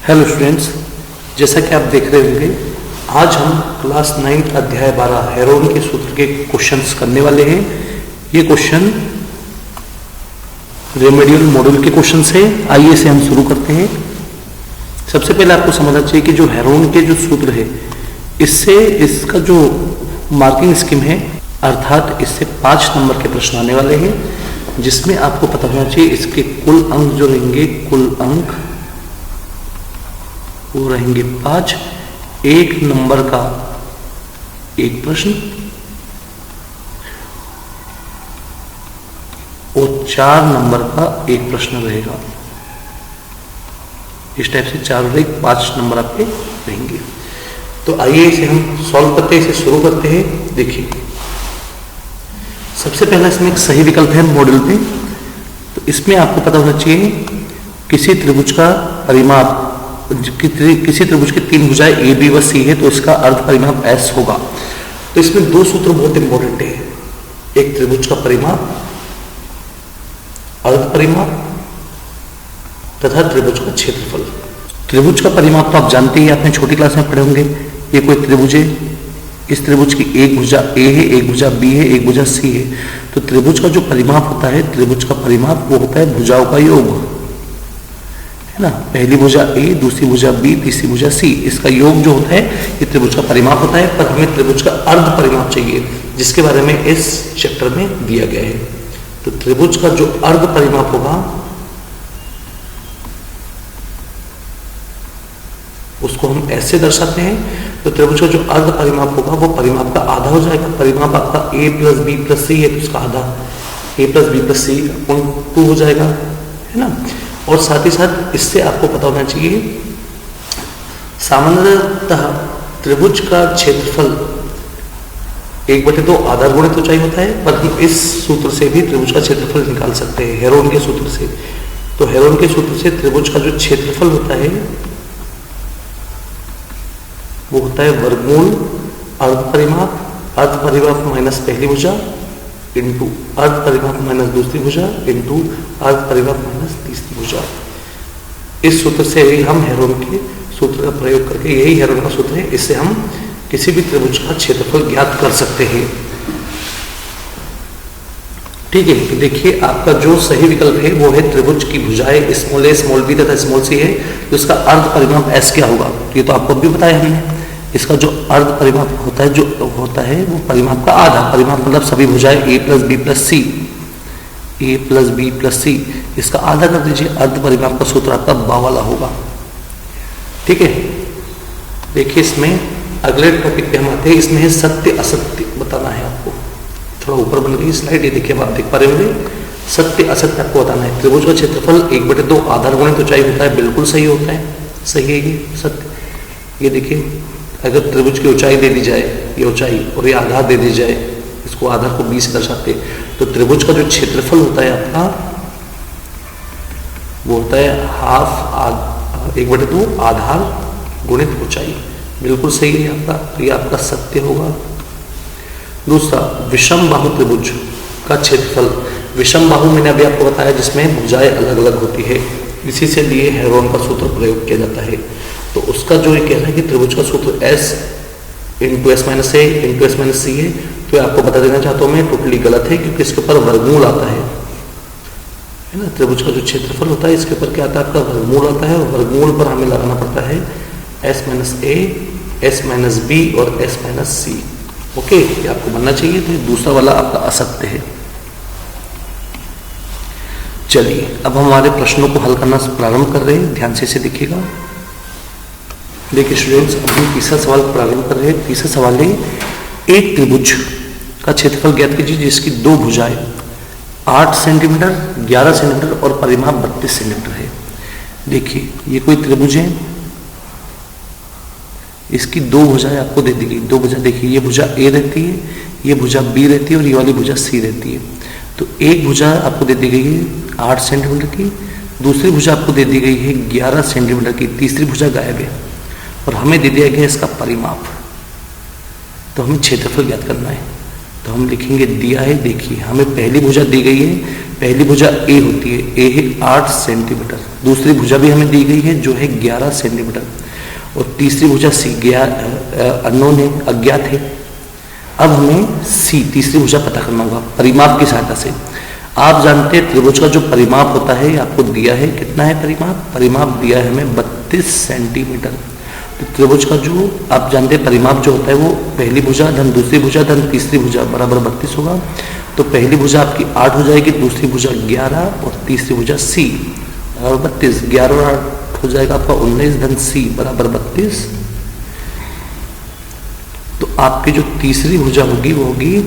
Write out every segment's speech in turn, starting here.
Hello students, जैसा कि आप देख रहे होंगे आज हम क्लास 9 अध्याय 12 हेरोन के सूत्र के क्वेश्चंस करने वाले हैं। ये क्वेश्चन रेमेडियल मॉड्यूल के क्वेश्चंस है। आइए इसे हम शुरू करते हैं। सबसे पहले आपको समझना चाहिए कि जो हेरोन के जो सूत्र है इससे इसका जो मार्किंग स्कीम है, अर्थात इससे 5 नंबर के प्रश्न आने वाले हैं, जिसमें आपको पता होना चाहिए इसके कुल अंक जो रहेंगे, कुल अंक वो रहेंगे 5। 1 नंबर का एक प्रश्न और 4 नंबर का एक प्रश्न रहेगा। इस टाइप से 4 और 1 5 नंबर आपके रहेंगे। तो आइए इसे हम सॉल्व करते हैं, इसे शुरू करते हैं। देखिए, सबसे पहला इसमें एक सही विकल्प है मॉडल पे। तो इसमें आपको पता होना चाहिए किसी त्रिभुज का परिमाप, किसी त्रिभुज की 3 भुजाएं ए बी व सी है तो इसका अर्ध परिमाप एस होगा। तो इसमें 2 सूत्र बहुत इंपॉर्टेंट है, एक त्रिभुज का परिमाप, अर्ध परिमाप तथा त्रिभुज का क्षेत्रफल। त्रिभुज का परिमाप तो आप जानते ही, आपने छोटी क्लास में पढ़े होंगे। ये कोई त्रिभुज है, इस त्रिभुज की एक भुजा ए है, एक भुजा बी है, एक भुजा सी है। तो त्रिभुज का जो परिमाप होता है, त्रिभुज का परिमाप वो होता है भुजाओं का योग, है ना। पहली भुजा ए, दूसरी भुजा बी, तीसरी भुजा सी, इसका योग जो होता है ये त्रिभुज का परिमाप होता है। पर हमें त्रिभुज का अर्ध परिमाप चाहिए, जिसके बारे में इस चैप्टर में दिया गया है। तो त्रिभुज का जो अर्ध परिमाप होगा उसको हम ऐसे दर्शाते हैं। तो त्रिभुज का जो अर्ध परिमाप होगा वो परिमाप का आधा हो जाएगा। परिमाप आपका a प्लस बी प्लस सी है तो उसका आधा a प्लस बी प्लस सी 2 हो जाएगा, है ना। और साथ ही साथ इससे आपको पता होना चाहिए, सामान्यतः त्रिभुज का क्षेत्रफल 1/2 आधार गुणित ऊंचाई होता है, पर हम इस सूत्र से भी त्रिभुज का क्षेत्रफल निकाल सकते हैं, हेरोन के सूत्र से। तो हेरोन के सूत्र से त्रिभुज का जो क्षेत्रफल होता है वो होता है वर्गमूल अर्ध परिमाप माइनस पहली भुजा इंटू अर्ध परिमाप माइनस दूसरी भुजा इंटू अर्ध परिमाप माइनस तीसरी भुजा। इस सूत्र से ही हम हेरोन के सूत्र का प्रयोग करके, यही हेरोन का सूत्र है, इससे हम किसी भी त्रिभुज का क्षेत्रफल ज्ञात कर सकते हैं। ठीक है, तो देखिए आपका जो सही विकल्प है वो है त्रिभुज की भुजाएं स्मॉल ए, स्मॉल बी तथा स्मॉल सी है, तो इसका अर्ध परिमाप एस क्या होगा। ये तो आपको भी बताया हमने। इसका जो अर्ध परिमाप होता है, जो होता है वो परिमाप का आधा। परिमाप मतलब सभी भुजाएं ए प्लस बी प्लस सी, ए प्लस बी प्लस सी, इसका आधा कर दीजिए। अर्ध परिमाप का सूत्र आपका बा वाला होगा। ठीक है, देखिए इसमें अगले टॉपिक पे हम आते हैं। इसमें है सत्य असत्य बताना है आपको। थोड़ा ऊपर बन गई स्लाइड, ये देखिए आप देख पा रहे होंगे। सत्य असत्य आपको बताना है। त्रिभुज का क्षेत्रफल 1/2 आधार गुणित ऊंचाई होता है, बिल्कुल सही होता है, सही है ये सत्य। ये देखिए, अगर त्रिभुज की ऊंचाई दे दी जाए, ये ऊंचाई और ये आधार दे दी जाए, इसको आधार को बी से दर्शाते, तो त्रिभुज का जो क्षेत्रफल होता है आपका वो होता है 1/2 आधार गुणित ऊंचाई। बिल्कुल सही है आपका, तो ये आपका सत्य होगा। दूसरा, विषम बाहु त्रिभुज का क्षेत्रफल। विषम बाहु मैंने अभी आपको बताया जिसमें भुजाएं अलग अलग होती है, इसी से लिए हेरोन का सूत्र प्रयोग किया जाता है। तो उसका जो ये कह रहा है कि त्रिभुज का सूत्र एस इंटू एस माइनस ए इंटू एस माइनस सी है, तो आपको बता देना चाहता हूं मैं, टोटली गलत है, क्योंकि इसके ऊपर वर्गमूल आता है ना। त्रिभुज का जो क्षेत्रफल होता है इसके ऊपर क्या आता है, आपका वर्गमूल आता है, और वर्गमूल पर हमें लगाना पड़ता है एस माइनस ए, एस माइनस बी और एस माइनस सी। ओके, ये आपको बनना चाहिए। तो दूसरा वाला आपका असत्य है। चलिए अब हम हमारे प्रश्नों को हल करना प्रारंभ कर रहे हैं, ध्यान से इसे देखिएगा। देखिए स्टूडेंट्स, अब हम तीसरा सवाल प्रारंभ कर रहे हैं। तीसरा सवाल है, एक त्रिभुज का क्षेत्रफल ज्ञात कीजिए जिसकी 2 भुजाएं 8 सेंटीमीटर, 11 सेंटीमीटर और परिमाप 32 सेंटीमीटर है। देखिए ये कोई त्रिभुज है, इसकी 2 भुजाएं आपको दे दी गई। 2 भुजा देखिए, ये भुजा ए रहती है, ये भुजा बी रहती है और ये वाली भुजा सी रहती है। तो एक भुजा आपको दे दी गई है 8 सेंटीमीटर की, दूसरी भुजा आपको दे दी गई है 11 सेंटीमीटर की, तीसरी भुजा गायब है और हमें दे दिया गया इसका परिमाप। तो हमें क्षेत्रफल ज्ञात करना है। तो हम लिखेंगे दिया है। देखिए हमें पहली भुजा दी गई है, पहली भुजा ए होती है, ए है 8 सेंटीमीटर। दूसरी भुजा भी हमें दी गई है जो है 11 सेंटीमीटर, और तीसरी भुजा सी अननोन है, अज्ञात है। अब हमें सी तीसरी भुजा पता करना होगा परिमाप की सहायता से। आप जानते हैं त्रिभुज का जो परिमाप होता है आपको दिया है, कितना है परिमाप? परिमाप दिया है हमें 32 सेंटीमीटर। तो त्रिभुज का जो आप जानते हैं परिमाप जो होता है वो पहली भुजा धन दूसरी भुजा धन तीसरी भुजा बराबर 32 होगा। तो पहली भुजा आपकी 8 हो जाएगी, दूसरी भुजा 11 और तीसरी भुजा सी बराबर 32। 11 और 8 हो जाएगा आपका 19 धन सी बराबर 32। तो आपकी जो तीसरी भुजा होगी वो होगी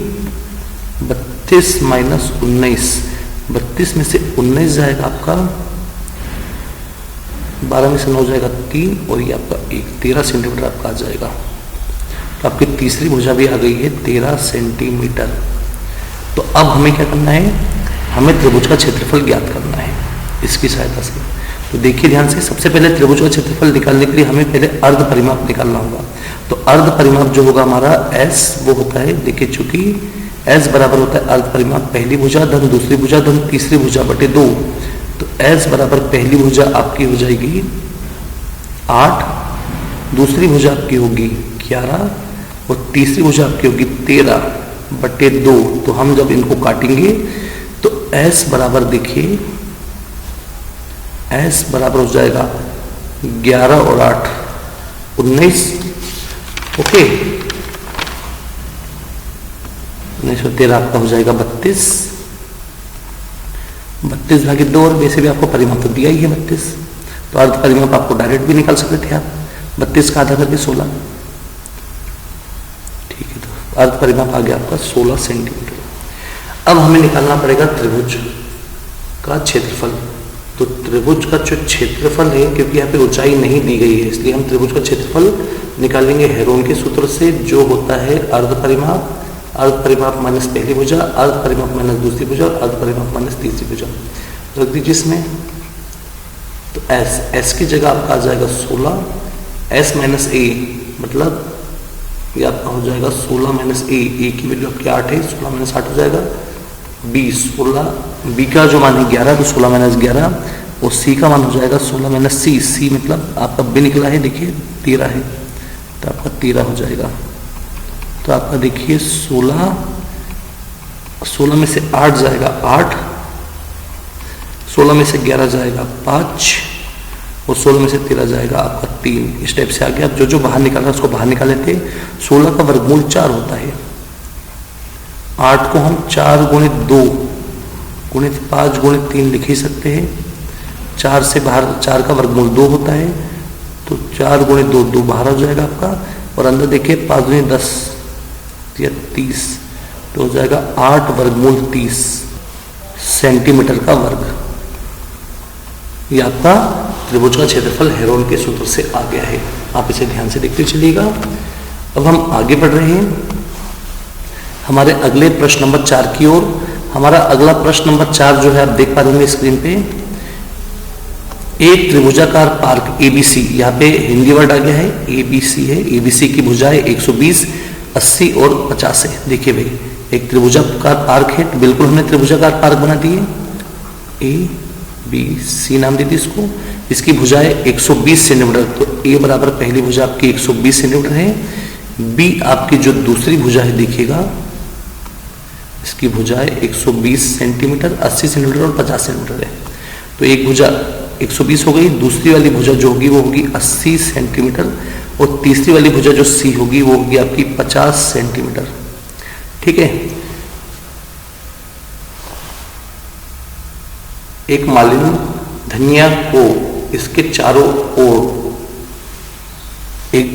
32 माइनस 19। 32 में से 19 जाएगा आपका, 12 में से 9 जाएगा 3, और ये आपका 13 सेंटीमीटर आपका आ जाएगा। तो आपकी तीसरी भुजा भी आ गई है 13 सेंटीमीटर। तो अब हमें क्या करना है? हमें त्रिभुज का क्षेत्रफल ज्ञात करना है इसकी सहायता से। तो देखिए ध्यान से, सबसे पहले त्रिभुज का क्षेत्रफल निकालने के लिए हमें पहले अर्ध परिमाप निकालना होगा। तो अर्ध परिमाप जो होगा हमारा S वो होता है, देखिए चूंकि S बराबर होता है अर्ध परिमाप पहली भुजा धन दूसरी भुजा धन तीसरी भुजा बटे 2। तो S बराबर पहली भुजा आपकी हो जाएगी 8, दूसरी भुजा आपकी होगी 11 और तीसरी भुजा आपकी होगी 13 बटे 2। तो हम जब इनको काटेंगे तो S बराबर देखिए S बराबर हो जाएगा 11 और 8 19। ओके, 1913 आपका हो जाएगा 32। 32 भागे 2, और वैसे भी आपको परिमाप तो दिया ही है 32। तो अर्ध परिमाप आपको डायरेक्ट भी निकाल सकते थे आप, 32 का आधा करके 16। ठीक है, तो अर्ध परिमाप आ गया आपका 16 सेंटीमीटर। अब हमें निकालना पड़ेगा त्रिभुज का क्षेत्रफल। तो त्रिभुज का जो क्षेत्रफल है, क्योंकि यहाँ पे ऊंचाई नहीं दी गई है, इसलिए हम त्रिभुज का क्षेत्रफल निकालेंगे हेरोन के सूत्र से, जो होता है अर्ध परिमाप, अर्ध परिमाप माइनस पहली भुजा, अर्ध परिमाप माइनस दूसरी भुजा, अर्ध परिमाप माइनस तीसरी भुजा। रख दीजिए इसमें। तो S की जगह आपका आ जाएगा 16, S माइनस ए मतलब ये आपका हो जाएगा 16 माइनस ए की वैल्यू आपकी 8 है, 16 माइनस 8 हो जाएगा 20। 16 बी का जो मान है 11, तो 16 माइनस 11, और सी का मान हो जाएगा 16 माइनस सी मतलब आपका बी निकला है, देखिए 13 है, तो आपका 13 हो जाएगा। तो आपका देखिए 16 में से 8 जाएगा 8, 16 में से 11 जाएगा 5, और 16 में से 13 जाएगा आपका 3। इस टाइप से आ गया। अब जो बाहर निकाल रहा है उसको बाहर निकाल लेते हैं। 16 का वर्गमूल 4 होता है, 8 को हम 4 गुणित 2 गुणित 5 गुणित 3 लिख ही सकते हैं। 4 से बाहर 4 का वर्गमूल 2 होता है, तो 4 गुणित 2 2 बाहर हो जाएगा आपका, और अंदर देखिए 5 गुणित 10 या 30, तो हो जाएगा 8 वर्गमूल 30 सेंटीमीटर का वर्ग। ये आपका त्रिभुज का क्षेत्रफल हेरोन के सूत्र से आ गया है। आप इसे ध्यान से देखते चलिएगा। अब हम आगे बढ़ रहे हैं हमारे अगले प्रश्न नंबर 4 की ओर। हमारा अगला प्रश्न नंबर 4 जो है आप देख पा रहे होंगे स्क्रीन पे, एक त्रिभुजाकार पार्क एबीसी, यहाँ पे हिंदी वर्ड आ गया है, एबीसी है, एबीसी की भुजाएं 120, 80 और 50 है। देखिए भाई एक त्रिभुजाकार पार्क है, तो बिल्कुल हमने त्रिभुजाकार पार्क बना दिए, ए बी सी नाम दे दी इसको। इसकी भुजाएं 120 सेंटीमीटर, तो ए बराबर पहली भुजा आपकी 120 सेंटीमीटर है, बी आपकी जो दूसरी भुजा है देखिएगा इसकी भुजाएं 120 सेंटीमीटर, 80 सेंटीमीटर और 50 सेंटीमीटर है। तो एक भुजा 120 हो गई, दूसरी वाली भुजा जो होगी वो होगी 80 सेंटीमीटर, और तीसरी वाली भुजा जो सी होगी वो होगी आपकी 50 सेंटीमीटर। ठीक है, एक मालिनी धनिया को इसके चारों ओर एक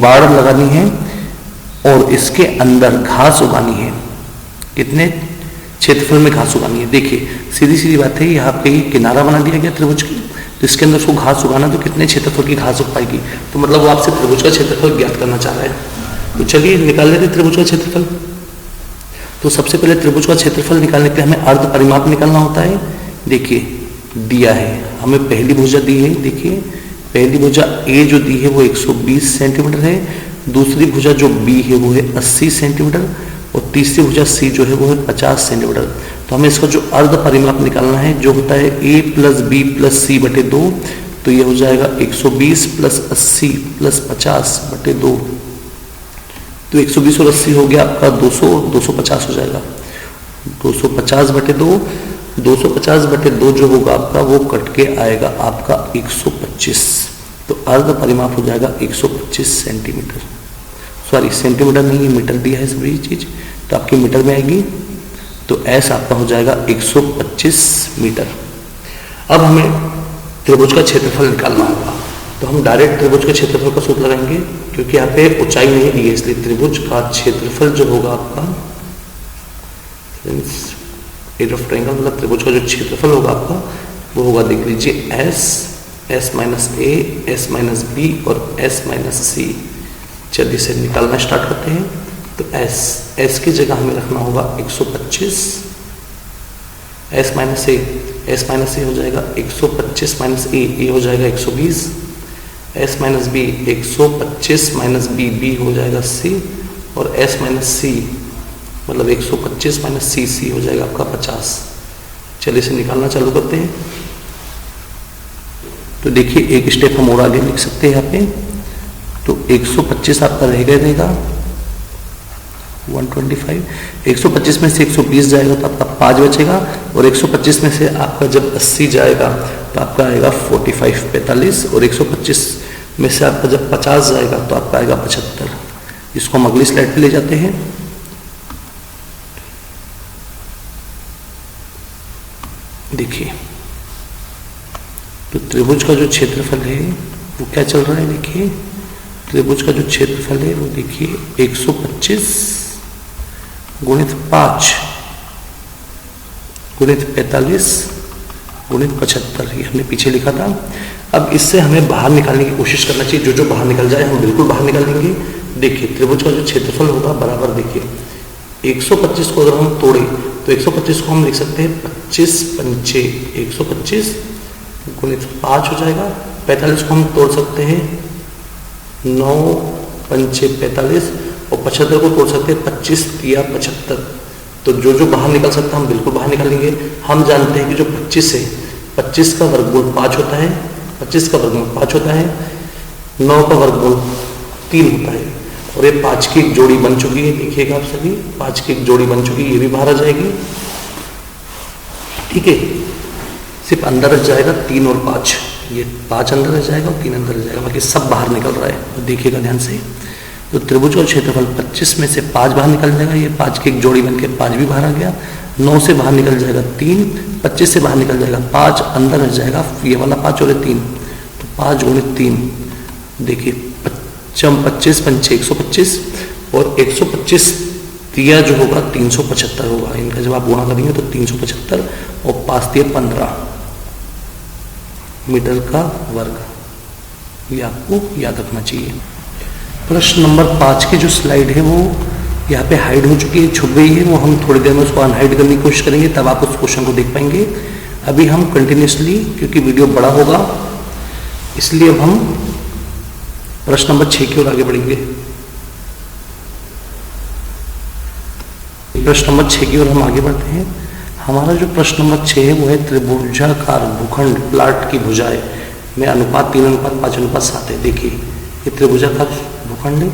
बाड़ लगानी है और इसके अंदर घास उगानी है। कितने क्षेत्रफल में घास उगानी है? देखिए सीधी सीधी बात है, यहाँ पे किनारा बना दिया गया त्रिभुज की, तो इसके अंदर उसको घास उगाना, तो कितने क्षेत्रफल की घास उग पाएगी? तो मतलब वो आपसे त्रिभुज का क्षेत्रफल ज्ञात करना चाह रहा है। तो चलिए निकाल लेते त्रिभुज का क्षेत्रफल। तो सबसे पहले त्रिभुज का क्षेत्रफल निकालने के लिए हमें अर्ध परिमाप निकालना होता है। देखिए दिया है हमें पहली भुजा दी है, देखिए पहली भुजा ए जो दी है वो 120 सेंटीमीटर है, दूसरी भुजा जो बी है वो है 80 सेंटीमीटर और तीसरी भुजा सी जो है वो है 50 सेंटीमीटर। तो हमें इसका जो अर्ध परिमाप निकालना है जो होता है a प्लस बी प्लस सी बटे 2, तो ये हो जाएगा 120 प्लस 80 प्लस 50 बटे 2। तो 120 और 80 हो गया आपका 200, 250 हो जाएगा 250 बटे 2। 250 बटे 2 जो होगा आपका वो कट के आएगा आपका 125। तो अर्ध परिमाप हो जाएगा 125 सेंटीमीटर, सॉरी सेंटीमीटर नहीं है मीटर दिया है सभी चीज, तो आपकी मीटर में आएगी। तो एस आपका हो जाएगा 125 मीटर। अब हमें त्रिभुज का क्षेत्रफल निकालना होगा, तो हम डायरेक्ट त्रिभुज के क्षेत्रफल का सूत्र लगाएंगे क्योंकि यहाँ पे ऊंचाई नहीं दी है, इसलिए त्रिभुज का क्षेत्रफल जो होगा आपका एरिया ऑफ ट्रायंगल मतलब त्रिभुज का जो क्षेत्रफल होगा आपका वो होगा, देख लीजिए एस माइनस ए, एस माइनस बी और एस माइनस सी। चलिए से निकालना स्टार्ट करते हैं। तो एस की जगह हमें रखना होगा 125, एस माइनस ए हो जाएगा 125 माइनस ए हो जाएगा 120, s minus b 125 minus b हो जाएगा सी, और एस माइनस सी मतलब 125 माइनस सी हो जाएगा आपका 50। चलिए इसे निकालना चालू करते हैं। तो देखिए एक स्टेप हम और आगे लिख सकते हैं यहाँ पे। तो 125 आपका रहेगा 125, 125 में से 120 जाएगा तो आपका 5 बचेगा, और 125 में से आपका जब 80 जाएगा तो आपका आएगा 45, और 125 में से आपका जब 50 जाएगा तो आपका आएगा 75। इसको हम अगली स्लाइड पे ले जाते हैं। देखिए तो त्रिभुज का जो क्षेत्रफल है वो क्या चल रहा है, देखिए त्रिभुज का जो क्षेत्रफल है वो देखिए 125 गुणित 5 गुणित 45 गुणित 75, ये हमने पीछे लिखा था। अब इससे हमें बाहर निकालने की कोशिश करना चाहिए, जो बाहर निकल जाए हम बिल्कुल बाहर निकालेंगे। देखिए त्रिभुज का जो क्षेत्रफल होगा बराबर, देखिए 125 को अगर हम तोड़े तो 125 को हम लिख सकते हैं 25 पंचे 125 गुणित 5 हो जाएगा। 45 को हम तोड़ सकते हैं 9 पंचे 45, और 75 को तोड़ सकते हैं 25 तिया 75। तो जो बाहर निकल सकता है हम बिल्कुल बाहर निकालेंगे। हम जानते हैं कि जो 25 है 25 का वर्गमूल 5 होता है, 25 का वर्गमूल 5 होता है, 9 का वर्गमूल 3 होता है, और ये 5 की एक जोड़ी बन चुकी है। देखिएगा आप सभी 5 की एक जोड़ी बन चुकी है, ये भी बाहर आ जाएगी। ठीक है, सिर्फ अंदर रह जाएगा 3 और 5, ये 5 अंदर रह जाएगा और 3 अंदर रह जाएगा, बाकी सब बाहर निकल रहा है। तो देखिएगा ध्यान से। तो त्रिभुज का क्षेत्रफल 25 में से 5 बाहर निकल जाएगा, ये 5 की एक जोड़ी बन के 5 भी बाहर आ गया। 9 से बाहर निकल जाएगा 3, 25 से बाहर निकल जाएगा 5, अंदर रह जाएगा ये वाला 5 और 3, तो 5 गुणित 3, देखिए 25 पंचे 125, और 125 तिया जो होगा 375 होगा। इनका जब आप गुणा करेंगे तो 375 और 5 तिया 15 मीटर का वर्ग, ये आपको याद रखना चाहिए। प्रश्न नंबर 5 की जो स्लाइड है वो यहाँ पे हाइड हो चुकी है, छुप गई है, वो हम थोड़ी देर में उसको अनहाइड करने की कोशिश करेंगे, तब आप उस क्वेश्चन को देख पाएंगे। अभी हम कंटिन्यूसली, क्योंकि वीडियो बड़ा होगा इसलिए अब हम प्रश्न नंबर 6 की ओर आगे बढ़ेंगे। प्रश्न नंबर 6 की ओर हम आगे बढ़ते हैं। हमारा जो प्रश्न नंबर 6 है वो है त्रिभुजाकार भूखंड प्लाट की भुजाएं में अनुपात 3:5:7 है। देखिए ये त्रिभुजाकार भूखंड है,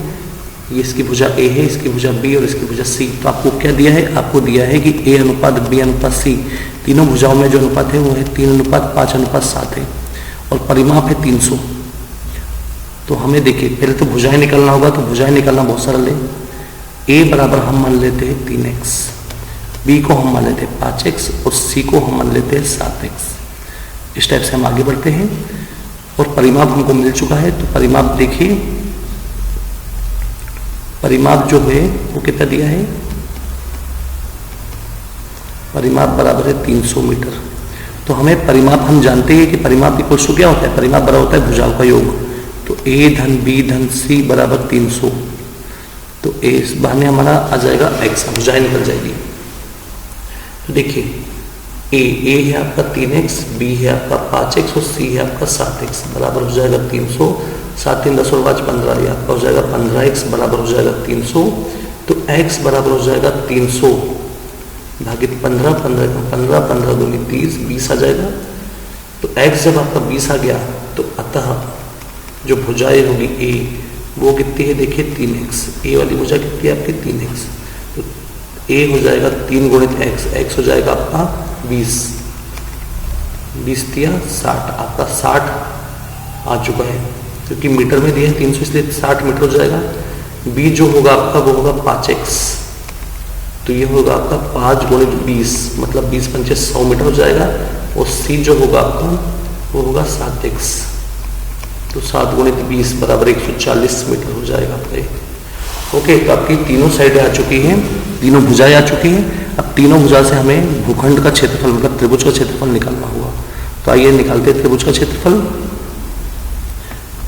ये इसकी भुजा ए है, इसकी भुजा बी और इसकी भुजा सी। तो आपको क्या दिया है, आपको दिया है कि ए अनुपात बी अनुपात सी, तीनों भुजाओं में जो अनुपात है वो है 3:5:7 है, और परिमाप है 300। तो हमें देखिए पहले तो भुजाएं निकालना होगा, तो भुजाएं निकालना बहुत सरल है। ए बराबर हम मान लेते हैं 3x, बी को हम मान लेते हैं 5x और सी को हम मान लेते हैं 7x। इस टाइप से हम आगे बढ़ते हैं, और परिमाप हमको मिल चुका है। तो परिमाप देखिए, परिमाप जो है वो कितना दिया है, परिमाप बराबर है 300 मीटर। तो हमें परिमाप हम जानते हैं कि परिमाप इक्वल्स टू क्या होता है, परिमाप बराबर होता है भुजाओं का योग। तो ए धन बी धन सी बराबर 300, तो ए बहाने हमारा आ जाएगा x, भुजाएं निकल जाएगी। तो देखिए ए है आपका 3x, बी है आपका 5x और सी है आपका 7x बराबर हो जाएगा 300। 7 3 10 और 5 15, ये आपका हो जाएगा 15x बराबर हो जाएगा 300। तो x बराबर हो जाएगा 300 भागित 15, 15 दूनी 30, 20 आ जाएगा। तो x जब आपका 20 आ गया तो अतः जो भुजाएं होगी a वो कितनी है, देखिए 3x, a वाली भुजा कितनी है आपकी 3x। तो a हो जाएगा 3 गुणित x हो जाएगा आपका 20 दिया 60, आपका 60 आ चुका है क्योंकि मीटर में दिया है 300 इसलिए 60 मीटर हो जाएगा। b जो होगा आपका वो होगा 5x, तो ये होगा आपका 5 गुणित 20 मतलब 20 पंचे 100 मीटर हो जाएगा। और c जो होगा आपका वो होगा 7x, तो 7 गुणित 20 बराबर 140 मीटर हो जाएगा आपका ये। ओके, तो आपकी तीनों साइडें आ चुकी हैं, तीनों भुजाएं आ चुकी हैं। अब तीनों भुजा से हमें भूखंड का क्षेत्रफल मतलब त्रिभुज का क्षेत्रफल निकालना होगा। तो आइए निकालते हैं त्रिभुज का क्षेत्रफल।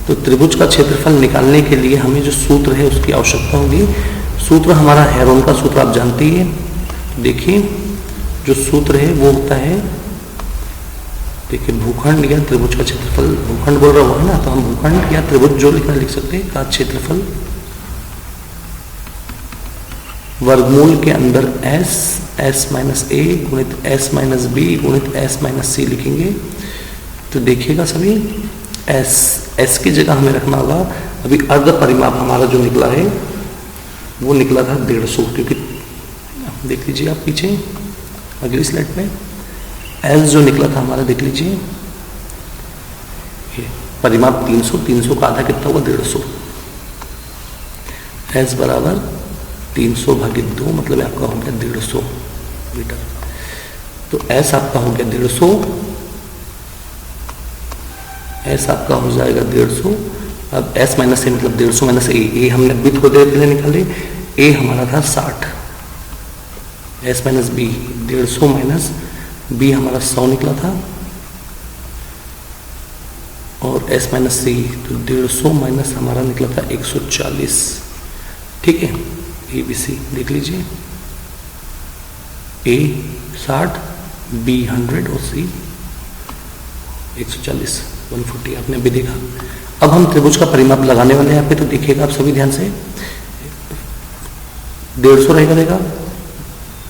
तो त्रिभुज का क्षेत्रफल निकालने के लिए हमें जो सूत्र है उसकी आवश्यकता होगी। सूत्र हमारा हेरोन का सूत्र आप जानते ही हैं। देखिए जो सूत्र है वो होता है, देखिए भूखंड या त्रिभुज का क्षेत्रफल, भूखंड बोल रहा हुआ है ना, तो हम भूखंड या त्रिभुज जो लिखना लिख सकते हैं का क्षेत्रफल वर्गमूल के अंदर s माइनस a गुणित s माइनस b गुणित s माइनस c लिखेंगे। तो देखिएगा सभी s की जगह हमें रखना होगा, अभी अर्ध परिमाप हमारा जो निकला है वो निकला था 150, क्योंकि देख लीजिए आप पीछे अगली स्लाइड में s जो निकला था हमारा देख लीजिए, ये परिमाप 300 का आधा कितना हुआ 150, s बराबर 300 भागित 2 मतलब आपका हो गया 150 मीटर। तो s आपका हो गया 150, s आपका हो जाएगा 150। अब s माइनस ए मतलब 150 माइनस ए हमने अभी थोड़ी देर पहले निकाले, a हमारा था 60, s minus b 150 minus b हमारा 100 निकला था, और s माइनस सी तो 150 माइनस हमारा निकला था 140। ठीक है, ए बी सी देख लीजिए, a 60, b 100 और c 140 140 आपने अभी देखा। अब हम त्रिभुज का परिमाप लगाने वाले हैं यहाँ पे, तो देखिएगा आप सभी ध्यान से, 150 रहेगा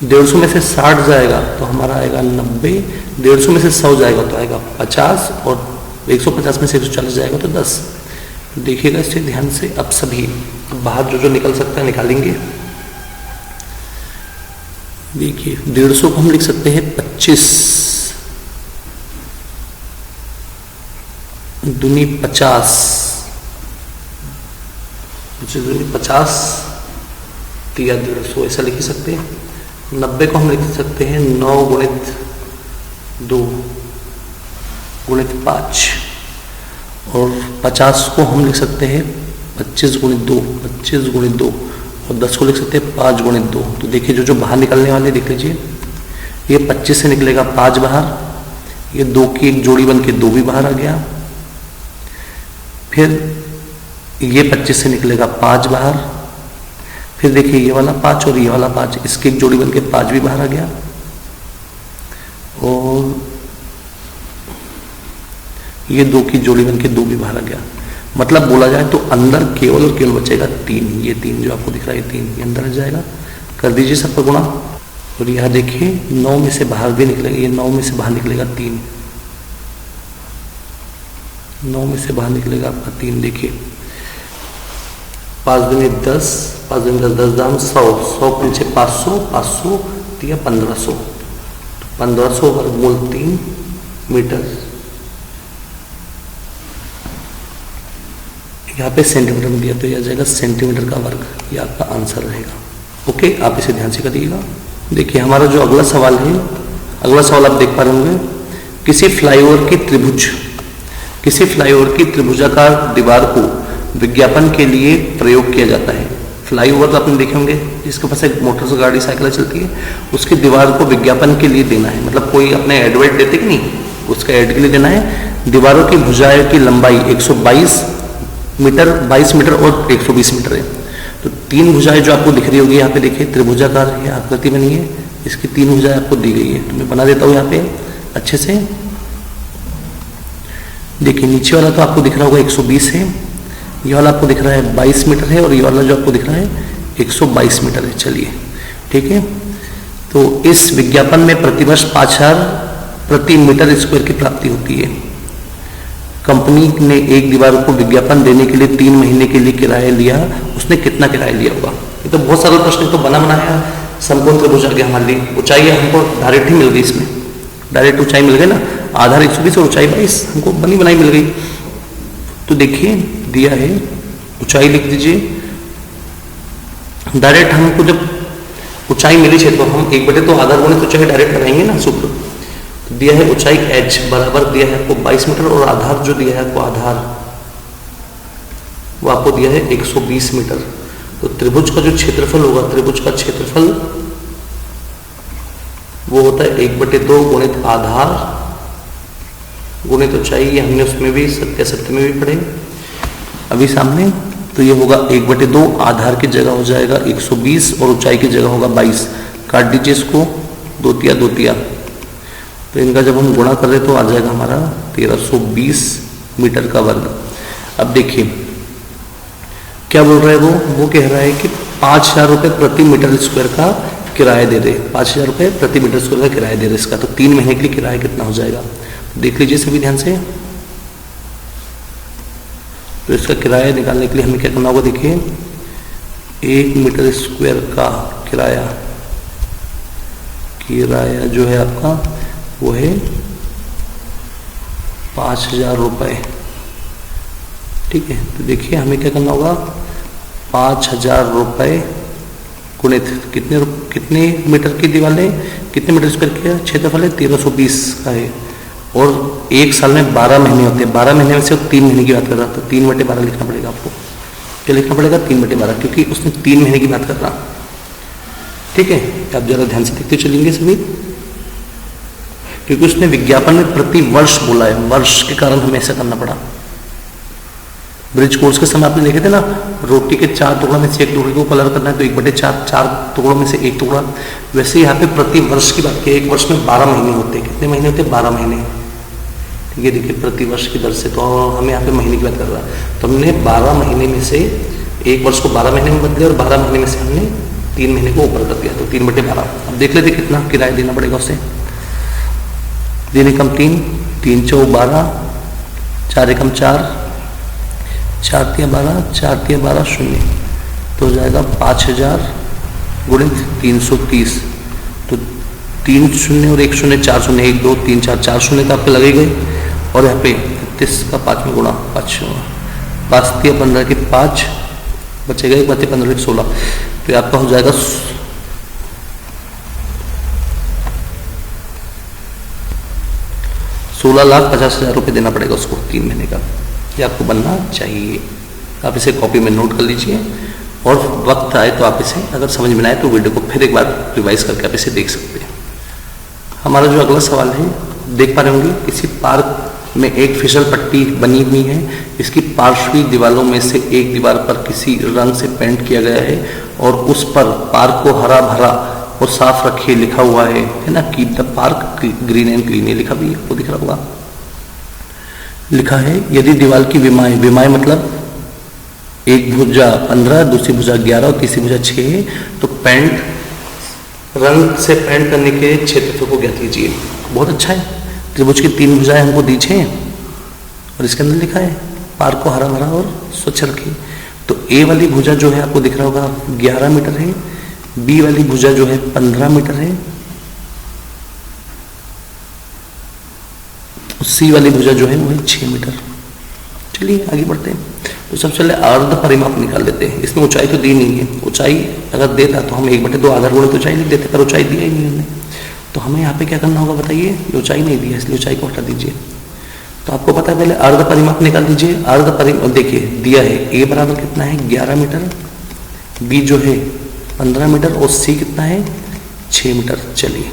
150 में से 60 जाएगा तो हमारा आएगा 90, 150 में से 100 जाएगा तो आएगा 50, और 150 में से 140 जाएगा तो 10। देखिएगा इससे ध्यान से, अब सभी बाहर जो निकल सकता है निकालेंगे। देखिए 150 को हम लिख सकते हैं 25 दूनी 50, 50 तिया 150 ऐसा लिख सकते हैं। 90 को हम लिख सकते हैं 9 गुणित 2 गुणित 5, और 50 को हम लिख सकते हैं 25 गुणित 2 और 10 को लिख सकते हैं 5 गुणित 2। तो देखिए जो बाहर निकलने वाले देख लीजिए, ये 25 से निकलेगा 5 बाहर, ये 2 की एक जोड़ी बन के 2 भी बाहर आ गया, फिर ये 25 से निकलेगा 5 बाहर, फिर देखिए ये वाला 5 और ये वाला 5, इसकी एक जोड़ी बन के 5 भी बाहर आ गया, और ये 2 की जोड़ी बन के 2 भी बाहर आ गया। मतलब बोला जाए तो अंदर केवल और केवल बचेगा 3, ये 3 जो आपको दिख रहा है 3 ये अंदर आ जाएगा। कर दीजिए सबका गुणा, और यहाँ देखिए 9 में से बाहर भी निकलेगा, ये 9 में से बाहर निकलेगा 3, 9 में से बाहर निकलेगा आपका 3। देखिए 5 दूनी 10, 5 दूनी 10, 10 दाम 100, 100 पंचे 500, 500 दिया 1500, 1500 वर्गमूल 3 मीटर। यहाँ पे सेंटीमीटर में दिया तो यह आ जाएगा सेंटीमीटर का वर्ग, ये आपका आंसर रहेगा। ओके, आप इसे ध्यान से करिएगा। देखिए हमारा जो अगला सवाल है, अगला सवाल आप देख पा रहे होंगे, किसी फ्लाईओवर की त्रिभुजाकार दीवार को विज्ञापन के लिए प्रयोग किया जाता है। फ्लाईओवर तो आपने देखे होंगे, जिसके पास एक मोटर से गाड़ी साइकिल चलती है, उसकी दीवार को विज्ञापन के लिए देना है, मतलब कोई अपने एडवर्ट देते कि नहीं, उसका एड के लिए देना है। दीवारों की भुजाएं की लंबाई 122 मीटर, 22 मीटर और 120 मीटर है। तो 3 भुजाएं जो आपको दिख रही होगी यहाँ पे देखिए, त्रिभुजाकार ये आकृति बनी है, इसकी 3 भुजाएं आपको दी गई है, तो मैं बना देता हूँ यहाँ पे अच्छे से। देखिए नीचे वाला तो आपको दिख रहा होगा 120 है, ये वाला आपको दिख रहा है 22 मीटर है, और ये वाला जो आपको दिख रहा है 122 मीटर है। चलिए ठीक है, तो इस विज्ञापन में प्रतिवर्ष 5,000 प्रति मीटर स्क्वायर की प्राप्ति होती है। कंपनी ने एक दीवार को विज्ञापन देने के लिए 3 महीने के लिए किराया लिया, उसने कितना किराया लिया होगा? ये तो बहुत सरल प्रश्न, तो बना बनाया समकोण त्रिभुज आ गया हमारे लिए। ऊंचाई हमको डायरेक्ट ही मिल गई, इसमें डायरेक्ट ऊंचाई मिल गई ना, आधार 120 और ऊंचाई 22, हमको बनी बनाई मिल गई। तो देखिए दिया है, ऊंचाई लिख दीजिए। डायरेक्ट हमको जब ऊंचाई मिली है तो हम 1/2 आधार गुणित ऊंचाई डायरेक्ट लगाएंगे ना सूत्र। तो दिया है ऊंचाई h बराबर दिया है आपको 22 मीटर, और आधार जो दिया है आपको आधार वो आपको दिया है 120 मीटर। तो त्रिभुज का जो क्षेत्रफल होगा, त्रिभुज का क्षेत्रफल वो होता है 1/2 गुणित आधार गुणित ऊंचाई। ये हमने उसमें भी सत्य में भी पढ़े अभी सामने। तो ये होगा 1/2, आधार की जगह हो जाएगा 120 और ऊंचाई की जगह होगा 22। काट दीजिए इसको, 2 तिया 2 तिया। तो इनका जब हम गुणा कर रहे तो आ जाएगा हमारा 1320 मीटर का वर्ग। अब देखिए क्या बोल रहा है वो कह रहा है कि 5,000 रुपये प्रति मीटर स्क्वायर का किराया दे रहे, 5,000 रुपये प्रति मीटर स्क्वायर का किराया दे रहे इसका। तो 3 महीने के लिए किराया कितना हो जाएगा देख लीजिए सभी ध्यान से। तो इसका किराया निकालने के लिए हमें क्या करना होगा, देखिए 1 मीटर स्क्वायर का किराया जो है आपका वो है 5,000 रुपये। ठीक है, तो देखिए हमें क्या करना होगा, 5,000 रुपये गुणित कितने मीटर की दीवार है, कितने मीटर स्क्वायर का क्षेत्रफल है, 1320 का है, और एक साल में 12 महीने होते हैं। 12 महीने में से 3 महीने की बात कर रहा, तो 3/12 लिखना पड़ेगा आपको। क्या लिखना पड़ेगा? 3/12, क्योंकि उसने 3 महीने की बात कर रहा। ठीक है, आप जरा ध्यान से देखते चलेंगे सभी, क्योंकि उसने विज्ञापन में प्रति वर्ष बोला है, वर्ष के कारण हमें ऐसा करना पड़ा। ब्रिज कोर्स के समय आपने देखे थे ना, रोटी के 4 टुकड़ों में से 1 टुकड़े को कलर करना है तो 1/4, 4 टुकड़ों में से 1 टुकड़ा। वैसे यहाँ पे प्रति वर्ष की बात की, एक वर्ष में 12 महीने होते हैं। कितने महीने होते हैं? 12 महीने। ठीक है, देखिए प्रति वर्ष की दर से, तो हमें यहाँ पे महीने की बात कर रहा है। तो हमने 12 महीने में से एक वर्ष को 12 महीने में बदले, और 12 महीने में से हमने 3 महीने को ऊपर कर दिया, तो 3/12। अब देख लेते कितना किराया देना पड़ेगा उसे। दिन एकम 3, 3 × 4 = 12, 4 एकम 4, 4 × 12, 4 × 12 0, तो हो जाएगा 5,000 गुणित 330। तो 3 शून्य और 1 शून्य, 4 शून्य, 1 2 3 4, 4 शून्य तो आपके लगे गए। और यहाँ पे 33 का 5 में गुणा, 5 × 15 के 5 बचेगा, 1 × 15 के 16। तो आपका हो जाएगा 16,50,000 रुपये देना पड़ेगा उसको 3 महीने का। ये आपको बनना चाहिए। आप इसे कॉपी में नोट कर लीजिए, और वक्त आए तो आप इसे, अगर समझ में आए तो वीडियो को फिर एक बार रिवाइज करके आप इसे देख सकते हैं। हमारा जो अगला सवाल है, देख पा रहे होंगे, किसी पार्क में एक फिसल पट्टी बनी हुई है। इसकी पार्श्वी दीवारों में से एक दीवार पर किसी रंग से पेंट किया गया है, और उस पर पार्क को हरा भरा और साफ रखिए लिखा हुआ है ना, keep the park green and clean, लिखा भी है, वो दिख रहा होगा। लिखा है यदि दीवार की विमाएं मतलब एक भुजा 15, दूसरी भुजा 11 और तीसरी भुजा 6 है, तो पेंट रंग से पेंट करने के क्षेत्रफल को ज्ञात कीजिए। बहुत अच्छा है, त्रिभुज की 3 भुजाएं हमको दी है, और इसके अंदर लिखा है पार्क को हरा भरा और स्वच्छ रखिए। तो ए वाली भुजा जो है आपको दिख रहा होगा 11 मीटर है, बी वाली भुजा जो है 15 मीटर है, सी वाली भुजा जो है वो है 6 मीटर। चलिए आगे बढ़ते हैं। तो सबसे पहले अर्ध परिमाप निकाल लेते हैं। इसमें ऊंचाई तो दी नहीं है, ऊंचाई अगर देता तो हम 1/2 आधार गुणित ऊंचाई लिख देते, पर ऊंचाई दिया ही नहीं हमने। तो हमें यहाँ पे क्या करना होगा बताइए, ऊंचाई नहीं दिया इसलिए ऊंचाई को हटा दीजिए। तो आपको पता है, पहले अर्ध परिमाप निकाल दीजिए। अर्ध परिमाप देखिए दिया है, ए बराबर कितना है 11 मीटर, बी जो है 15 मीटर, और सी कितना है 6 मीटर। चलिए,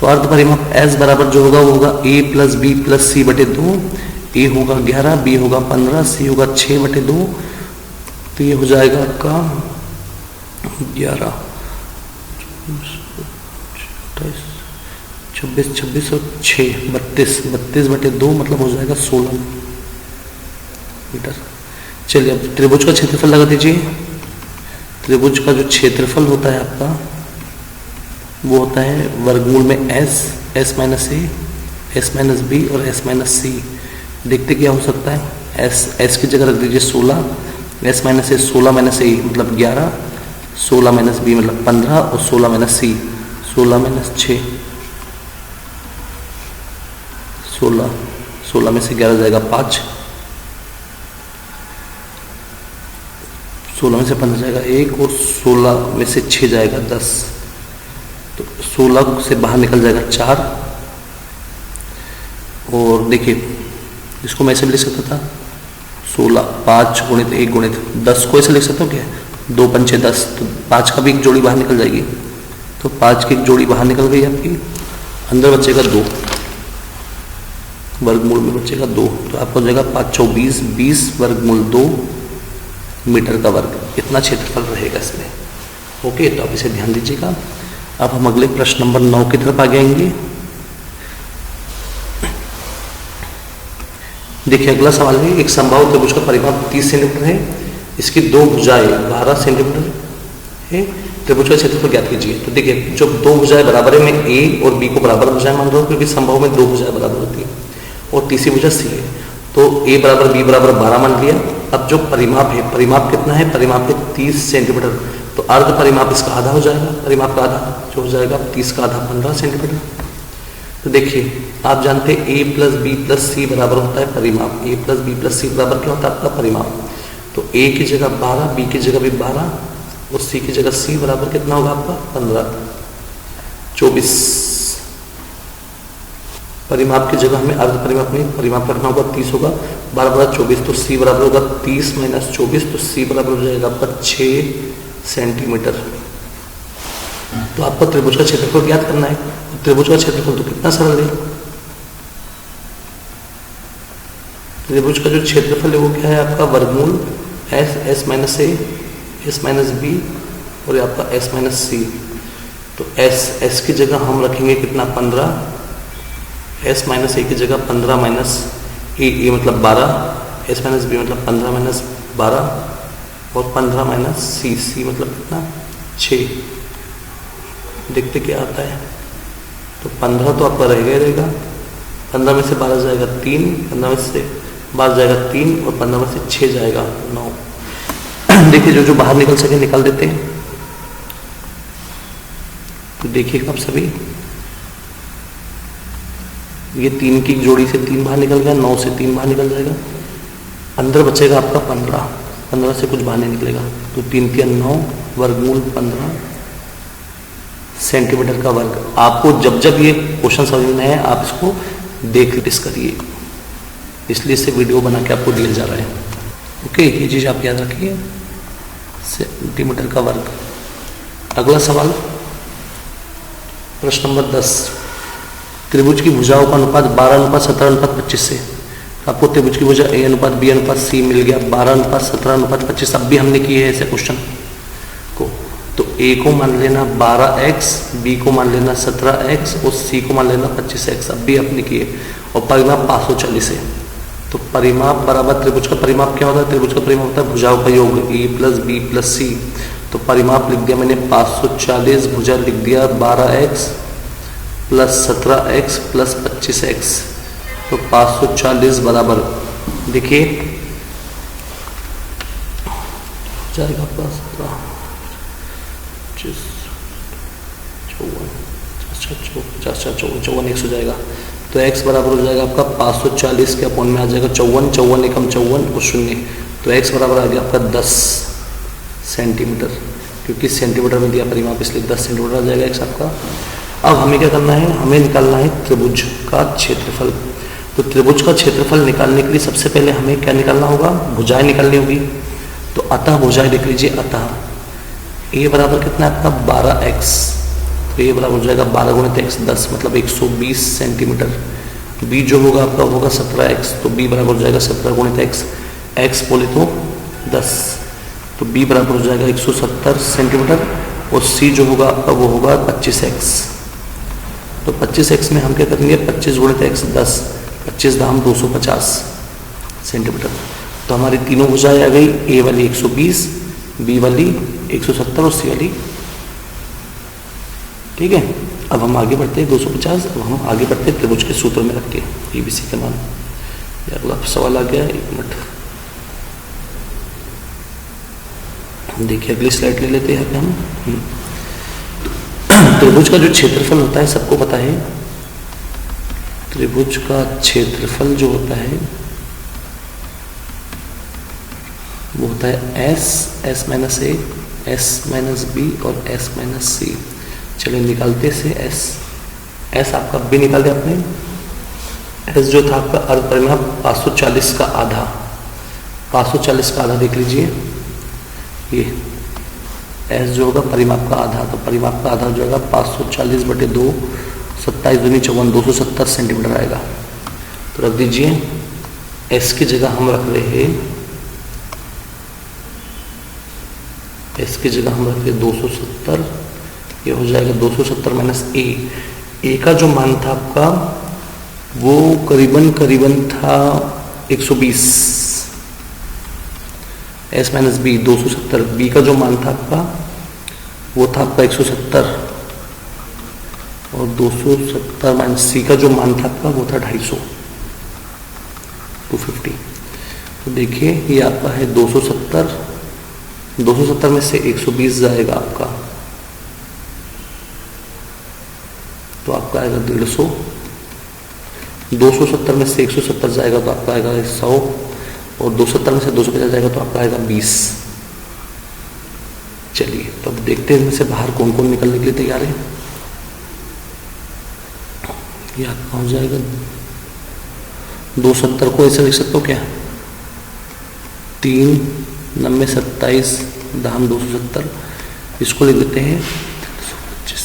तो अर्ध परिमाप एस बराबर जो होगा वो होगा ए प्लस बी प्लस सी बटे 2। ए होगा 11, बी होगा 15, सी होगा 6/2। तो ये हो जाएगा आपका 11, 24 26 और 6 32 32 बटे 2 मतलब हो जाएगा 16 मीटर। चलिए अब त्रिभुज का क्षेत्रफल लगा दीजिए। त्रिभुज का जो क्षेत्रफल होता है आपका वो होता है वर्गमूल में एस माइनस ए, एस माइनस बी और एस माइनस सी। देखते क्या हो सकता है, एस की जगह रख दीजिए 16, एस माइनस ए 16 माइनस ए मतलब 11, 16 माइनस बी मतलब 15 और 16 माइनस सी 16 माइनस 6 16, 16 में से 11 जाएगा 5, 16 में से 15 जाएगा 1 और 16 में से 6 जाएगा 10। तो 16 से बाहर निकल जाएगा 4। और देखिए इसको मैं ऐसे भी लिख सकता था 16 5 गुणित 1 गुणित 10 को ऐसे लिख सकता हूँ क्या, 2 पंचे 10, तो 5 का भी एक जोड़ी बाहर निकल जाएगी। तो 5 की एक जोड़ी बाहर निकल गई आपकी, अंदर बचेगा 2, वर्गमूल में बचेगा 2। तो आपको हो जाएगा 5 चौ 20, 20 वर्गमूल 2 मीटर का वर्ग, इतना क्षेत्रफल रहेगा इसमें। ओके, तो आप इसे ध्यान दीजिएगा। अब हम अगले प्रश्न नंबर 9 की तरफ आगे आएंगे। देखिए अगला सवाल है, एक समबाहु त्रिभुज का परिमाप 30 सेंटीमीटर है, इसकी दो भुजाएं 12 सेंटीमीटर है, त्रिभुज का क्षेत्रफल ज्ञात कीजिए। तो देखिए जो दो भुजाएं बराबर है, मैं ए और बी को बराबर भुजाएं मान रहा हूँ क्योंकि समबाहु में दो भुजाएं बराबर होती है, और तीसरी भुजा सी है। तो ए बराबर बी बराबर 12 मान लिया। अब जो परिमाप है, परिमाप कितना है, परिमाप है 30 सेंटीमीटर, तो अर्ध परिमाप इसका आधा हो जाएगा, परिमाप का आधा जो हो जाएगा 30 का आधा 15 सेंटीमीटर। तो देखिए आप जानते हैं ए प्लस बी प्लस सी बराबर होता है परिमाप, ए प्लस बी प्लस सी बराबर क्या होता है आपका परिमाप। तो ए की जगह 12, बी की जगह भी 12 और सी की जगह सी बराबर कितना होगा आपका 15, 24। परिमाप की जगह हमें अर्ध परिमाप नहीं, परिमाप रखना होगा 30 होगा, 12 बराबर 24, तो सी बराबर होगा 30 माइनस 24, तो सी बराबर हो जाएगा आपका 6 सेंटीमीटर। तो आपको त्रिभुज का क्षेत्रफल ज्ञात करना है। त्रिभुज का क्षेत्रफल तो कितना सरल है, त्रिभुज का जो क्षेत्रफल है वो क्या है आपका वर्गमूल एस माइनस ए, एस माइनस बी और आपका एस माइनस सी। तो एस की जगह हम रखेंगे कितना 15, एस माइनस ए की जगह 15 माइनस ए मतलब 12, एस माइनस बी मतलब 15 माइनस 12 और 15 माइनस सी मतलब कितना 6। देखते क्या आता है, तो 15 तो आपका रहेगा ही रहेगा, 15 में से 12 जाएगा 3, 15 में से 12 जाएगा 3 और 15 में से 6 जाएगा 9। देखिए जो बाहर निकल सके निकाल देते हैं। तो देखिए आप सभी, ये 3 की जोड़ी से 3 बाहर निकल गया, 9 से 3 बाहर निकल जाएगा, अंदर बचेगा आपका 15, 15 से कुछ बाहर नहीं निकलेगा। तो 3 3 9 वर्गमूल 15 सेंटीमीटर का वर्ग। आपको जब जब ये क्वेश्चन समझ में आए आप इसको देख डिस्कस करिए, इसलिए इसे वीडियो बना के आपको दिया जा रहा है। ओके, ये चीज़ आप याद रखिए, सेंटीमीटर का वर्ग। अगला सवाल प्रश्न नंबर 10, त्रिभुज की भुजाओं का अनुपात 12:17:25 से। आपको त्रिभुज की भुजा ए अनुपात बी अनुपात सी मिल गया 12:17:25। अब भी हमने किए हैं ऐसे क्वेश्चन को, तो ए को मान लेना 12x, बी को मान लेना 17x और सी को मान लेना 25x। अब भी आपने किए, और परिमाप 540 है। तो परिमाप बराबर त्रिभुज का परिमाप क्या होता है, त्रिभुज का परिमाप होता है भुजाओं का योग ए प्लस बी प्लस सी। तो परिमाप लिख दिया मैंने 540, भुजा लिख दिया 12x plus 17x plus 25x। तो 540 बराबर देखिए जाएगा आपका 54 100 जाएगा। तो x बराबर हो जाएगा आपका 540 के अपॉन में आ जाएगा 54, 54 एकम 54 और 0। तो x बराबर आ गया आपका 10 सेंटीमीटर, क्योंकि सेंटीमीटर में दिया परिमाप इसलिए 10 सेंटीमीटर आ जाएगा x आपका। अब हमें क्या करना है, हमें निकालना है त्रिभुज का क्षेत्रफल। तो त्रिभुज का क्षेत्रफल निकालने के लिए सबसे पहले हमें क्या निकालना होगा, भुजाएं निकालनी होगी। तो अतः भुजाएं लिख लीजिए, अतः ए बराबर कितना है आपका 12x, तो ए बराबर हो जाएगा 12 गुणित x 10 मतलब 120 सेंटीमीटर। बी जो होगा आपका होगा 17x, तो बी बराबर हो जाएगा 17 गुणित x, x बोले तो 10, तो बी बराबर हो जाएगा 170 सेंटीमीटर। और सी जो होगा आपका वो होगा 25x। तो 25x में हम क्या करेंगे, 25 गुणित x 10, 25 दाम 250 सेंटीमीटर। तो हमारी तीनों भुजाएं आ गई, ए वाली 120, बी वाली 170 और सी वाली, ठीक है। अब हम आगे बढ़ते हैं 250। अब हम आगे बढ़ते हैं त्रिभुज के सूत्र में रख के ABC के मान। अगला सवाल आ गया, 1 मिनट देखिए, अगली स्लाइड ले लेते हैं यहाँ पे हम। त्रिभुज का जो क्षेत्रफल होता है सबको पता है, त्रिभुज का क्षेत्रफल जो होता है वो होता है S, S माइनस ए, S माइनस बी और S माइनस सी। चलिए निकालते से S आपका बी निकाल दिया आपने। S जो था आपका अर्ध परिमाप 540 का आधा, 540 का आधा देख लीजिए, ये S जो होगा परिमाप का आधा, तो परिमाप का आधा हो जाएगा 540/2, 27 दूनी 54, 270 सेंटीमीटर आएगा। तो रख दीजिए, S की जगह हम रख रहे हैं, S की जगह हम रख रहे 270, ये हो जाएगा 270 माइनस ए का जो मान था आपका वो करीबन था 120, S माइनस बी 270, बी का जो मान था आपका वो था आपका 170 और 270 माइनस सी का जो मान था आपका वो था 250, 250। तो देखिए ये आपका है 270, 270 में से 120 जाएगा आपका, तो आपका आएगा 150, 270 में से 170 जाएगा तो आपका आएगा 100 और 270 में से 250 जाएगा तो आपका आएगा 20। चलिए तो अब देखते हैं इनमें से बाहर कौन कौन निकलने के लिए तैयार है। ये आपका हो जाएगा 270 को ऐसे लिख सकते हो क्या, 3 90 27 दाम 270, इसको लिख देते हैं 25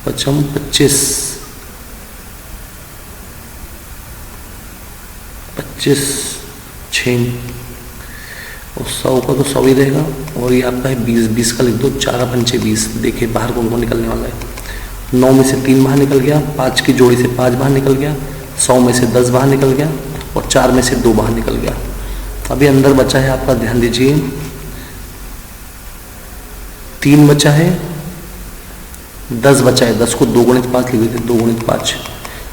25 25 6 और 100 का तो 100 ही रहेगा, और ये आपका है 20, 20 का लिख दो, 4 पंचे 20। देखिए बाहर कौन कौन निकलने वाला है, 9 में से 3 बाहर निकल गया, 5 की जोड़ी से 5 बाहर निकल गया, 100 में से 10 बाहर निकल गया और 4 में से 2 बाहर निकल गया। अभी अंदर बचा है आपका, ध्यान दीजिए, 3 बचा है, 10 बचा है, 10 को 2 गुणित 5 लिख देते, 2 गुणित 5,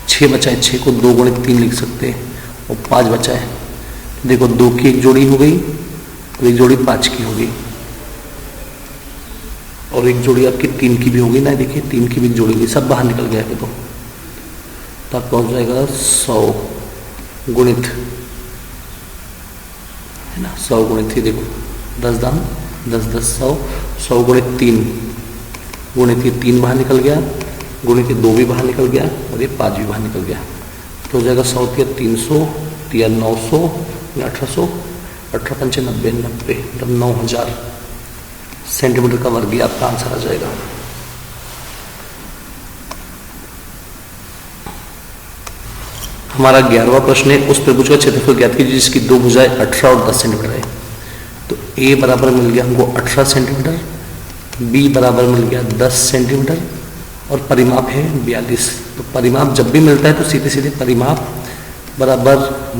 6 बचा है, 6 को 2 गुणित 3 लिख सकते हैं और 5 बचा है। देखो 2 की एक जोड़ी हो गई और एक जोड़ी 5 की हो गई और एक जोड़ी आपकी 3 की भी हो गई ना, देखिए 3 की भी जोड़ी हुई, सब बाहर निकल गया है। देखो तो आपका हो जाएगा 100 गुणित, है ना, 100 गुणित ही देखो 10 दाम 10 10 100, 100 गुणित 3 गुणित ये 3 बाहर निकल गया, गुणित ये 2 भी बाहर निकल गया और ये 5 भी बाहर निकल गया। तो हो जाएगा 100 × 300 या 900 या 1800, 18 पंचे 90 90, मतलब 9000 सेंटीमीटर का वर्ग आपका आंसर आ जाएगा। हमारा 11वां प्रश्न है, उस त्रिभुज का क्षेत्रफल ज्ञात कीजिए जिसकी 2 भुजाएं 18 और 10 सेंटीमीटर है। तो ए बराबर मिल गया हमको 18 सेंटीमीटर, बी बराबर मिल गया 10 सेंटीमीटर और परिमाप है 42। तो परिमाप जब भी मिलता है तो सीधे सीधे परिमाप बराबर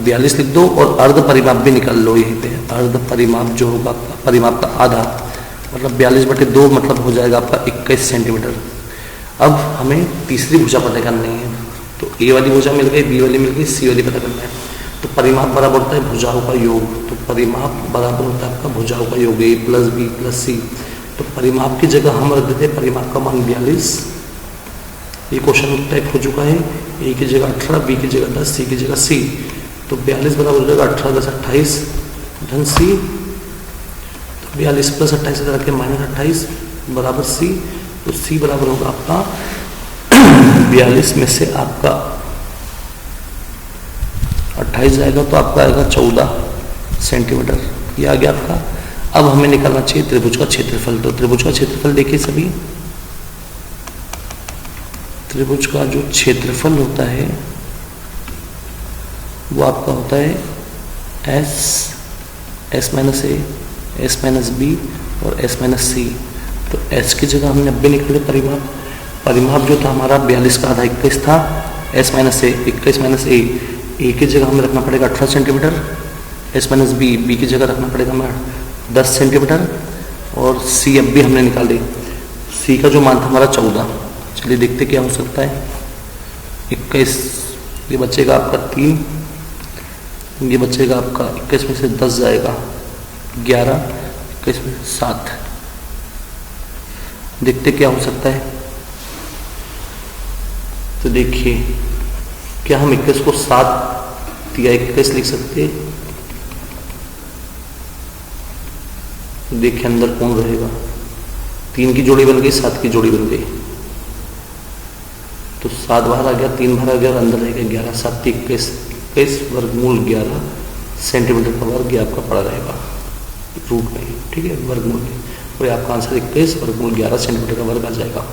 42 लिख दो और अर्ध परिमाप भी निकाल लो। यहीं पे अर्ध परिमाप जो होगा परिमाप का आधा, मतलब 42/2 मतलब हो जाएगा आपका 21 सेंटीमीटर। अब हमें तीसरी भुजा पता करनी है, तो ए वाली भुजा मिल गई, बी वाली मिल गई, सी वाली पता करना है। तो परिमाप बराबर होता है भुजाओं का योग, तो परिमाप बराबर होता है आपका भुजाओं का योग, ए प्लस बी प्लस सी। तो परिमाप की जगह हम रख देते परिमाप का मान 42। ये क्वेश्चन टाइप हो चुका है, ए की जगह 18, बी की जगह 10, सी की जगह सी। तो 42 बराबर हो जाएगा 18 + 28 धन सी, तो 42 + 28 रख के -28 बराबर सी। तो सी बराबर होगा आपका 42 में से आपका 28 जाएगा तो आपका आएगा 14 सेंटीमीटर। ये आ गया आपका। अब हमें निकालना चाहिए त्रिभुज का क्षेत्रफल। तो त्रिभुज का क्षेत्रफल देखिए सभी, त्रिभुज का जो क्षेत्रफल होता है वो आपका होता है S माइनस ए, S माइनस बी और S माइनस सी। तो S की जगह हमने 90 निकाले परिमाप, परिमाप जो था हमारा 42 का आधा 21 था, s minus a 21 minus a, a की जगह हमें रखना पड़ेगा 18 centimetre, s minus b, b की जगह रखना पड़ेगा हमें 10 सेंटीमीटर, और सी अब भी हमने निकाल दी। सी का जो मान था हमारा 14। चलिए देखते क्या हो सकता है। 21 ये बचेगा आपका 3, ये बचेगा आपका 21 में से 10 जाएगा 11, 21 में 7। देखते क्या हो सकता है। तो देखिए क्या हम 21 को 7 या 21 लिख सकते हैं। तो देखिए अंदर कौन रहेगा, 3 की जोड़ी बन गई, 7 की जोड़ी बन गई, तो 7 बाहर आ गया, 3 बाहर आ गया और अंदर रहेगा 11, 7 21, 21 वर्गमूल 11 सेंटीमीटर का वर्ग ये आपका पड़ा रहेगा रूट में, ठीक है, वर्गमूल में, और आपका आंसर 21 वर्गमूल 11 सेंटीमीटर का वर्ग आ जाएगा।